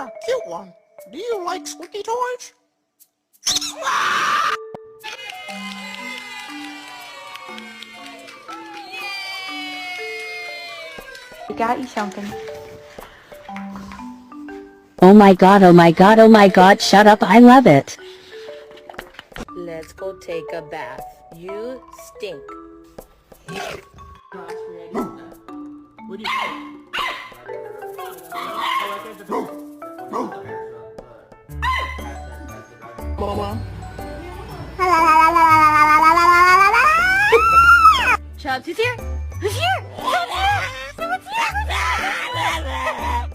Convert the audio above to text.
You're a cute one. Do you like squeaky toys? I got you something. Oh my god, oh my god, oh my god, shut up, I love it. Let's go take a bath. You stink. What do you think? Mama. Chubbs, who's here? Who's here?